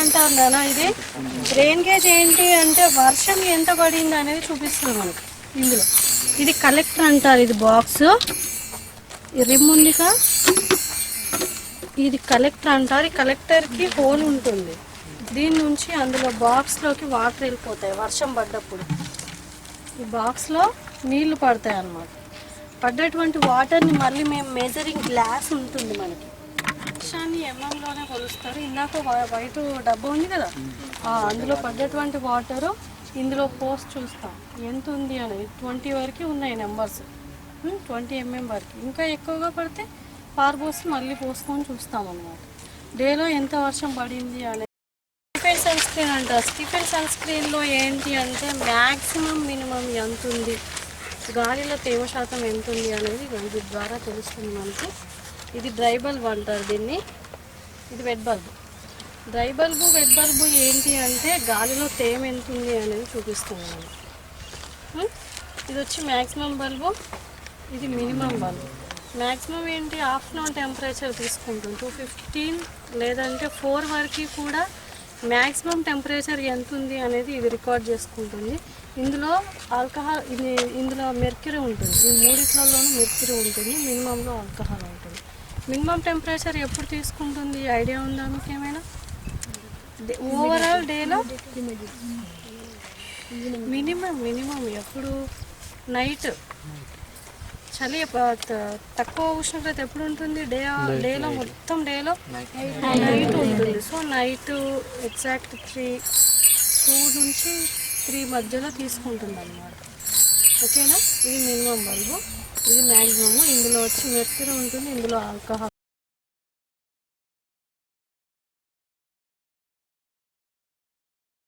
అంటారు నాన్న. ఇది రెయిన్ గేజ్ ఏంటి అంటే వర్షం ఎంత పడింది అనేది చూపిస్తుంది మనకి ఇందులో. ఇది కలెక్టర్ అంటారు. ఇది బాక్స్ రిమ్ ఉందిగా, ఇది కలెక్టర్ అంటారు. ఈ కలెక్టర్కి హోల్ ఉంటుంది. దీని నుంచి అందులో బాక్స్లోకి వాటర్ వెళ్ళిపోతాయి వర్షం పడ్డప్పుడు. ఈ బాక్స్లో నీళ్లు పడతాయి అన్నమాట. పడ్డటువంటి వాటర్ని మళ్ళీ మేము మెజరింగ్ గ్లాస్ ఉంటుంది మనకి, వర్షాన్ని ఎంఎంలోనే కొలుస్తారు. ఇందాక వైట్ డబ్బా ఉంది కదా, అందులో పడ్డటువంటి వాటరు ఇందులో పోసి చూస్తాం ఎంత ఉంది అనేది. 20 వరకు ఉన్నాయి నెంబర్స్, 20 mm వరకు. ఇంకా ఎక్కువగా పడితే పారబోసి మళ్ళీ పోసుకొని చూస్తాం అన్నమాట. డేలో ఎంత వర్షం పడింది అనేది. స్టీఫెన్ సన్ స్క్రీన్ అంటారు. స్టీఫెన్ సన్ స్క్రీన్లో ఏంటి అంటే మ్యాక్సిమం మినిమం ఎంత ఉంది, గాలిలో తేమ శాతం ఎంత ఉంది అనేది వీటి ద్వారా తెలుస్తుంది మనకి. ఇది డ్రై బల్బ్ అంటారు దీన్ని, ఇది wet bulb. Dry bulb wet bulb ఏంటి అంటే గాలిలో తేమ ఎంత ఉంది అనేది చూపిస్తుంది మనకి. ఇది వచ్చి మ్యాక్సిమం బల్బు, ఇది మినిమం బల్బు. మ్యాక్సిమం ఏంటి ఆఫ్టర్నూన్ టెంపరేచర్ తీసుకుంటుంది 215 లేదంటే 4 వరకు కూడా మ్యాక్సిమం టెంపరేచర్ ఎంత ఉంది అనేది ఇది రికార్డ్ చేసుకుంటుంది. ఇందులో ఆల్కహాల్, ఇందులో మెర్క్యూరీ ఉంటుంది. ఈ మూడిట్లలోనూ మెర్క్యూరీ ఉంటుంది, మినిమంలో ఆల్కహాల్ ఉంటుంది. మినిమం టెంపరేచర్ ఎప్పుడు తీసుకుంటుంది ఐడియా ఉందా మీకు ఏమైనా? ఓవరాల్ డేలో మినిమం ఎప్పుడు నైట్. చలి తక్కువ ఉష్ణోగ్రత ఎప్పుడు ఉంటుంది డేలో, మొత్తం డేలో నైట్ ఉంటుంది. సో నైట్ ఎగ్జాక్ట్ 2 నుంచి 3 మధ్యలో తీసుకుంటుంది అన్నమాట. ఓకేనా? ఇది మినిమం బల్బు, ఇది మ్యాక్సిమము. ఇందులో వచ్చి మెర్క్యూరీ ఉంటుంది, ఇందులో ఆల్కహాల్